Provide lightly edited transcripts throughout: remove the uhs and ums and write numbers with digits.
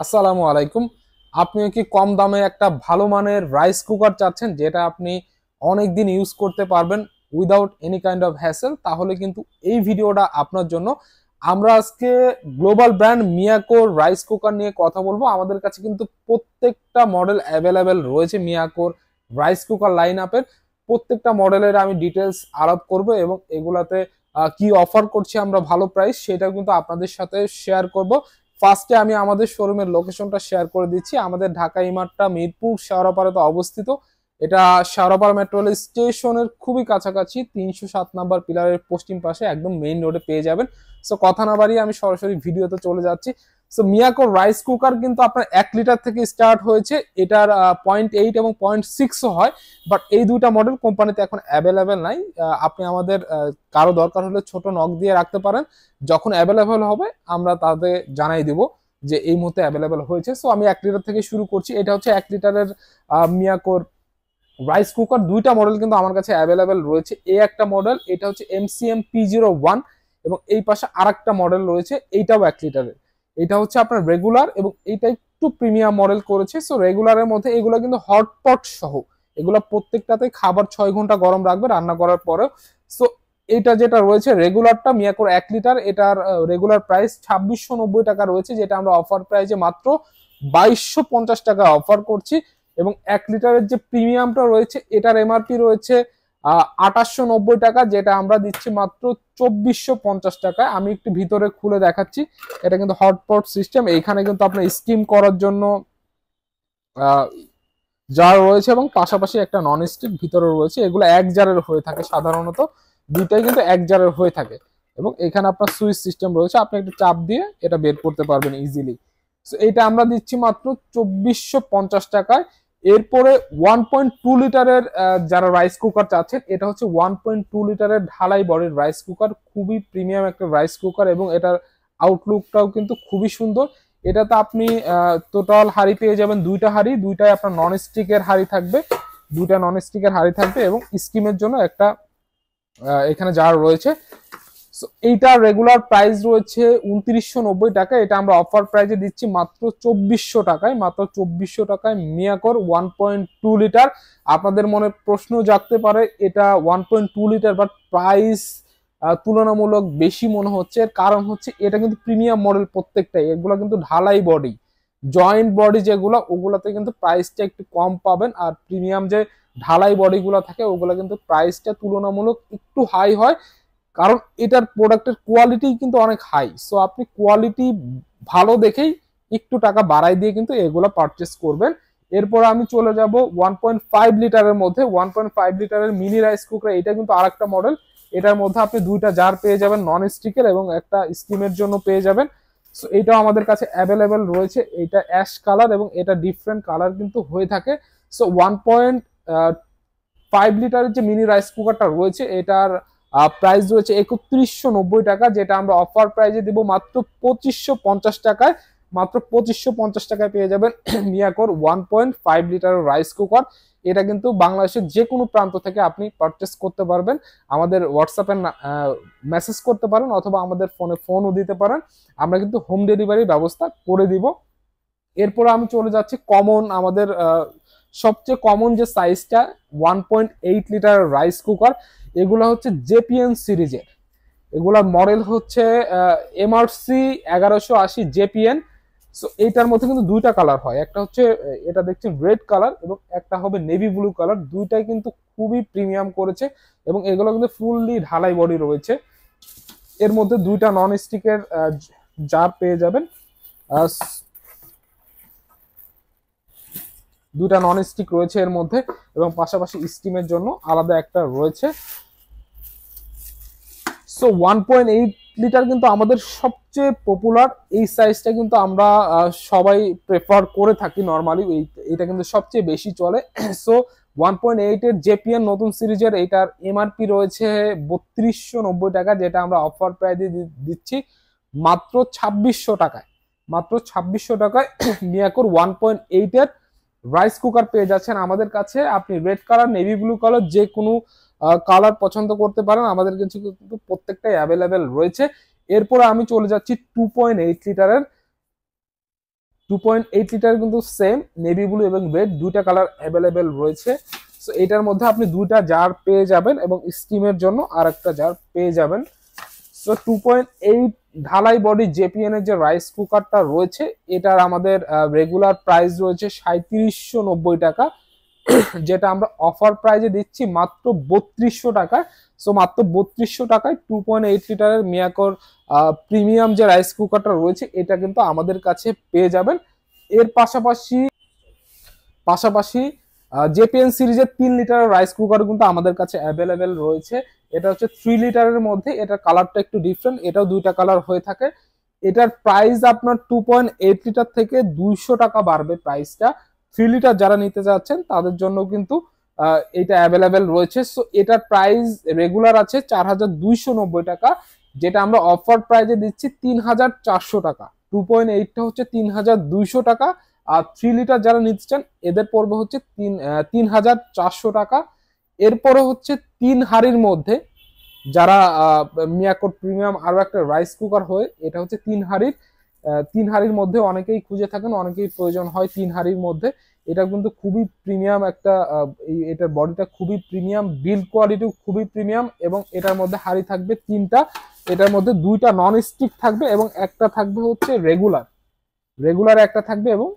আসসালামু আলাইকুম। আপনিও কি কম দামে একটা ভালো মানের রাইস কুকার চাচ্ছেন যেটা আপনি অনেক দিন ইউজ করতে পারবেন without any kind of hassle? তাহলে কিন্তু এই ভিডিওটা আপনার জন্য। আমরা আজকে global brand Miyako rice cooker নিয়ে কথা বলবো। আমাদের কাছে কিন্তু প্রত্যেকটা মডেল অ্যাভেলেবেল রয়েছে মিয়াকোর রাইস কুকার লাইন আপের। প্রত্যেকটা মডেলের আমি ডিটেলস আলাপ করব এবং এগুলাতে কি অফার করছি আমরা ভালো প্রাইস সেটা কিন্তু আপনাদের সাথে শেয়ার করব। ফার্স্টে আমি আমাদের শোরুমের লোকেশনটা শেয়ার করে দিচ্ছি। আমাদের ঢাকা ইমারটা মিরপুর শেওড়াপাড়াতে অবস্থিত। এটা শেওড়াপাড়া মেট্রো রেল স্টেশনের খুবই কাছাকাছি, 307 নম্বর পিলারের পশ্চিম পাশে একদম মেইন রোডে পেয়ে যাবেন। সো কথা না বাড়িয়ে আমি সরাসরি ভিডিওতে চলে যাচ্ছি। সো মিয়াকো রাইস কুকার কিন্তু আপনার 1 লিটার থেকে স্টার্ট হয়েছে। এটার 0.8 এবং 0.6ও হয়, বাট এই দুইটা মডেল কোম্পানিতে এখন অ্যাভেলেবেল নাই। আপনি আমাদের কারো দরকার হলে ছোট নক দিয়ে রাখতে পারেন। যখন অ্যাভেলেবেল হবে আমরা তাদের জানাই দিব যে এই মুহূর্তে অ্যাভেলেবেল হয়েছে। সো আমি 1 লিটার থেকে শুরু করছি। এটা হচ্ছে 1 লিটারের মিয়াকোর রাইস কুকার। দুইটা মডেল কিন্তু আমার কাছে অ্যাভেলেবেল রয়েছে। এই একটা মডেল, এটা হচ্ছে MCM P01, এবং এই পাশে আর একটা মডেল রয়েছে, এইটাও 1 লিটারের। এটা হচ্ছে আপনার রেগুলার এবং এইটা একটু প্রিমিয়াম মডেল করেছে। সো রেগুলারের মধ্যে এগুলো কিন্তু হটপট সহ, এগুলো প্রত্যেকটাতে খাবার 6 ঘন্টা গরম রাখবে রান্না করার পরে। সো এটা যেটা রয়েছে রেগুলারটা মিয়াকোর 1 লিটার, এটার রেগুলার প্রাইস 2690 টাকা রয়েছে, যেটা আমরা অফার প্রাইসে মাত্র 2250 টাকা অফার করছি। এবং 1 লিটারের যে প্রিমিয়ামটা রয়েছে এটার এমআরপি রয়েছে 2890 টাকা, যেটা আমরা দিচ্ছি মাত্র 2450 টাকায়। আমি একটু ভিতরে খুলে দেখাচ্ছি। এটা কিন্তু হটপট সিস্টেম, এইখানে কিন্তু আপনার স্টিম করার জন্য জার রয়েছে এবং পাশাপাশি একটা নন স্টিক ভিতরে রয়েছে। এগুলো 1 জারের হয়ে থাকে সাধারণত, দুইটাই কিন্তু 1 জারের হয়ে থাকে। এবং এখানে আপনার সুইচ সিস্টেম রয়েছে, আপনি একটু চাপ দিয়ে এটা বের করতে পারবেন ইজিলি। সো এটা আমরা দিচ্ছি মাত্র 2450 টাকায়। এরপরে 1.2 লিটারের যারা রাইস কুকার চাচ্ছেন, এটা হচ্ছে 1.2 লিটারের ঢালাই বডির রাইস কুকার। খুবই প্রিমিয়াম একটা রাইস কুকার এবং এটার আউটলুকটাও কিন্তু খুবই সুন্দর। এটাতে আপনি টোটাল হাঁড়ি পেয়ে যাবেন, দুইটা হাঁড়ি, দুইটাই আপনার নন স্টিকের হাঁড়ি থাকবে, দুইটা নন স্টিকের হাঁড়ি থাকবে এবং স্কিমের জন্য একটা এখানে জার রয়েছে। সো এইটার রেগুলার প্রাইস রয়েছে 2990 টাকা। এটা আমরা অফার প্রাইসে দিচ্ছি মাত্র 2400 টাকায়। মাত্র 2400 টাকায় মিয়াকোর 1.2 লিটার। আপনাদের মনে প্রশ্ন জাগতে পারে এটা 1.2 লিটার, বাট প্রাইস তুলনামূলক বেশি মনে হচ্ছে। এর কারণ হচ্ছে এটা কিন্তু প্রিমিয়াম মডেল প্রত্যেকটাই, এগুলো কিন্তু ঢালাই বডি, জয়েন্ট বডি যেগুলো, ওগুলাতে কিন্তু প্রাইসটা একটু কম পাবেন। আর প্রিমিয়াম যে ঢালাই বডিগুলো থাকে ওগুলো কিন্তু প্রাইসটা তুলনামূলক একটু হাই হয়, কারণ এটার প্রোডাক্টের কোয়ালিটি কিন্তু অনেক হাই। সো আপনি কোয়ালিটি ভালো দেখেই একটু টাকা বাড়াই দিয়ে কিন্তু এগুলো পারচেস করবেন। এরপর আমি চলে যাব 1.5 লিটারের মধ্যে। 1.5 লিটারের মিনি রাইস কুকার, এটা কিন্তু আরেকটা মডেল। এটার মধ্যে আপনি দুইটা জার পেয়ে যাবেন নন স্টিকের এবং একটা স্টিমের জন্য পেয়ে যাবেন। সো এটাও আমাদের কাছে অ্যাভেলেবেল রয়েছে। এটা অ্যাশ কালার এবং এটা ডিফারেন্ট কালার কিন্তু হয়ে থাকে। সো 1.5 লিটারের যে মিনি রাইস কুকারটা রয়েছে এটার প্রাইস রয়েছে 3190 টাকা, যেটা আমরা অফার প্রাইজে দিব মাত্র 2550 টাকায়। মাত্র 2550 টাকায় পেয়ে যাবেন মিয়াকোর 1.5 লিটারের রাইস কুকার। এটা কিন্তু বাংলাদেশের যে কোনো প্রান্ত থেকে আপনি পারচেস করতে পারবেন। আমাদের হোয়াটসঅ্যাপে মেসেজ করতে পারেন অথবা আমাদের ফোনে ফোনও দিতে পারেন, আমরা কিন্তু হোম ডেলিভারি ব্যবস্থা করে দিব। এরপর আমি চলে যাচ্ছি কমন, আমাদের সবচেয়ে কমন যে সাইজটা 1.8 লিটার রাইস কুকার, এগুলো হচ্ছে জেপিএন সিরিজের। এগুলার মডেল হচ্ছে MRC 1180 জেপিএন। সো এইটার মধ্যে কিন্তু দুইটা কালার হয়, একটা হচ্ছে এটা দেখছেন রেড কালার এবং একটা হবে নেভি ব্লু কালার। দুইটাই কিন্তু খুবই প্রিমিয়াম করেছে এবং এগুলো কিন্তু ফুললি ঢালাই বডি রয়েছে। এর মধ্যে দুইটা নন স্টিকের জার পেয়ে যাবেন, দুইটা নন স্টিক রয়েছে এর মধ্যে এবং পাশাপাশি স্টিমের জন্য আলাদা একটা রয়েছে। সো 1.8 লিটার কিন্তু আমাদের সবচেয়ে পপুলার। এই সাইজটা কিন্তু আমরা সবাই প্রেফার করে থাকি নর্মালি, এটা কিন্তু সবচেয়ে বেশি চলে। সো 1.8 এর জেপিএন নতুন সিরিজের এটার এমআরপি রয়েছে 3290 টাকা, যেটা আমরা অফার প্রাইসে দিচ্ছি মাত্র 2600 টাকায়। মাত্র 2600 টাকায় মিয়াকোর 1.8 এর রাইস কুকার পেয়ে যাচ্ছেন আমাদের কাছে। আপনি red colour, navy blue colour যে কোনো কালার পছন্দ করতে পারেন, আমাদের কাছে কিন্তু প্রত্যেকটাই অ্যাভেলেবেল রয়েছে। এরপরে আমি চলে যাচ্ছি 2.8 লিটারের 2.8 লিটার কিন্তু সেম নেভি ব্লু এবং রেড দুইটা কালার অ্যাভেলেবেল রয়েছে। সো এটার মধ্যে আপনি দুইটা জার পেয়ে যাবেন এবং স্কিমের জন্য আর একটা জার পেয়ে যাবেন। সো 2.8 ঢালাই বডি জেপিএন এর যে রাইস কুকারটা রয়েছে এটার আমাদের রেগুলার প্রাইস রয়েছে 3790 টাকা, যেটা আমরা অফার প্রাইজে দিচ্ছি মাত্র 3200 টাকা। সো মাত্র 3200 টাকায় 2.8 লিটারের মিয়াকোর প্রিমিয়াম যে রাইস কুকারটা রয়েছে এটা কিন্তু আমাদের কাছে পেয়ে যাবেন। এর পাশাপাশি পাশাপাশি জেপিএন সিরিজের 3 লিটারের রাইস কুকার কিন্তু আমাদের কাছে অ্যাভেলেবেল রয়েছে। এটা হচ্ছে 3 লিটারের মধ্যে, এটার কালারটা একটু ডিফারেন্ট, এটাও দুইটা কালার হয়ে থাকে। এটার প্রাইস আপনার 2.8 লিটার থেকে 200 টাকা বাড়বে প্রাইসটা। 3 লিটার যারা নিতে যাচ্ছেন তাদের জন্য কিন্তু এটা অ্যাভেলেবেল রয়েছে। সো এটার প্রাইস রেগুলার আছে 4290 টাকা, যেটা আমরা অফার প্রাইজে দিচ্ছি 3400 টাকা। 2.8টা হচ্ছে 3200 টাকা, আর 3 লিটার যারা নিতে চান এদের পড়বে হচ্ছে 3400 টাকা। এরপরে হচ্ছে 3 হাড়ির মধ্যে যারা মিয়াকোর প্রিমিয়াম আরো একটা রাইস কুকার হয়, এটা হচ্ছে 3 হাড়ির মধ্যে অনেকেই খুঁজে থাকেন, অনেকেই প্রয়োজন হয় 3 হাড়ির মধ্যে। এটা কিন্তু খুবই প্রিমিয়াম একটা, এটার বডিটা খুবই প্রিমিয়াম, বিল্ড কোয়ালিটিও খুবই প্রিমিয়াম, এবং এটার মধ্যে হাড়ি থাকবে 3টা। এটার মধ্যে 2টা নন স্টিক থাকবে এবং একটা থাকবে হচ্ছে রেগুলার একটা থাকবে, এবং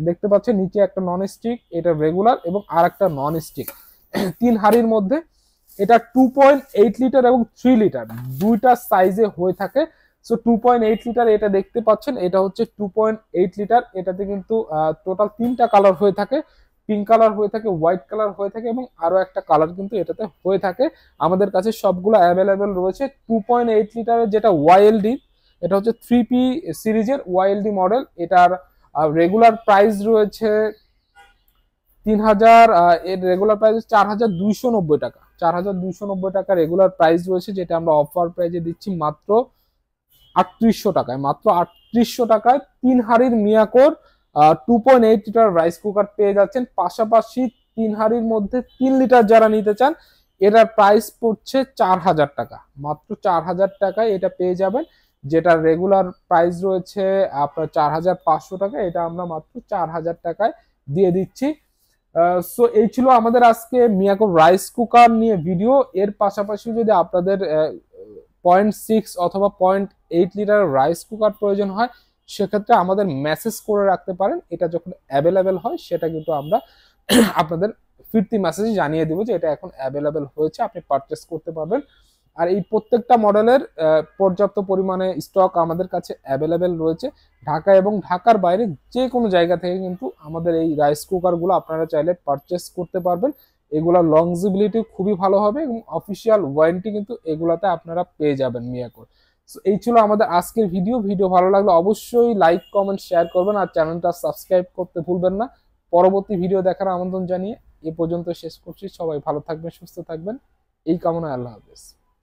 দেখতে পাচ্ছেন নিচে একটা নন স্টিক, এটা রেগুলার এবং আর একটা নন স্টিক। 3 হাড়ির মধ্যে এটা 2.8 লিটার এবং 3 লিটার দুইটা সাইজে হয়ে থাকে। সো 2.8 লিটার এটা দেখতে পাচ্ছেন, এটা হচ্ছে 2.8 লিটার। এটাতে কিন্তু টোটাল 3টা কালার হয়ে থাকে, পিঙ্ক কালার হয়ে থাকে, হোয়াইট কালার হয়ে থাকে এবং আরো একটা কালার কিন্তু এটাতে হয়ে থাকে। আমাদের কাছে সবগুলো অ্যাভেলেবেল রয়েছে। 2.8 লিটারের যেটা ওয়াইএলডি, এটা হচ্ছে 3P সিরিজের ওয়াইএলডি মডেল। এটার রেগুলার প্রাইস রয়েছে 3000, এর রেগুলার প্রাইস 4290 টাকা। 4290 টাকা রেগুলার প্রাইস রয়েছে, যেটা আমরা অফার প্রাইজে দিচ্ছি মাত্র 3800 টাকায়। মাত্র 3800 টাকায় 3 হাড়ির মিয়াকোর 2.8 লিটার রাইস কুকার পেয়ে যাচ্ছেন। পাশাপাশি 3 হাড়ির মধ্যে 3 লিটার যারা নিতে চান এটার প্রাইস পড়ছে 4000 টাকা। মাত্র 4000 টাকায় এটা পেয়ে যাবেন, যেটা রেগুলার প্রাইস রয়েছে আপনার 4500 টাকা, এটা আমরা মাত্র 4000 টাকায় দিয়ে দিচ্ছি। সো এই ছিল আমাদের আজকে মিয়াকো রাইস কুকার নিয়ে ভিডিও। এর পাশাপাশি যদি আপনাদের 0.6 অথবা 0.8 লিটার রাইস কুকার প্রয়োজন হয় সেক্ষেত্রে আমাদের মেসেজ করে রাখতে পারেন। এটা যখন অ্যাভেলেবেল হয় সেটা কিন্তু আমরা আপনাদের ফিরতি মেসেজ জানিয়ে দিব যে এটা এখন অ্যাভেলেবেল হয়েছে, আপনি পারচেস করতে পারবেন। আর এই প্রত্যেকটা মডেলের পর্যাপ্ত পরিমাণে স্টক আমাদের কাছে অ্যাভেলেবেল রয়েছে। ঢাকা এবং ঢাকার বাইরে যে কোনো জায়গা থেকে কিন্তু আমাদের এই রাইস কুকারগুলো আপনারা চাইলে পারচেস করতে পারবেন। এগুলোর লংজিবিলিটি খুবই ভালো হবে এবং অফিসিয়াল ওয়ারেন্টি কিন্তু এগুলাতে আপনারা পেয়ে যাবেন মিয়াকোর। সো এই ছিল আমাদের আজকের ভিডিও ভালো লাগলে অবশ্যই লাইক কমেন্ট শেয়ার করবেন আর চ্যানেলটা সাবস্ক্রাইব করতে ভুলবেন না। পরবর্তী ভিডিও দেখার আমন্ত্রণ জানিয়ে এ পর্যন্ত শেষ করছি। সবাই ভালো থাকবেন, সুস্থ থাকবেন এই কামনায়, আল্লাহ হাফেজ।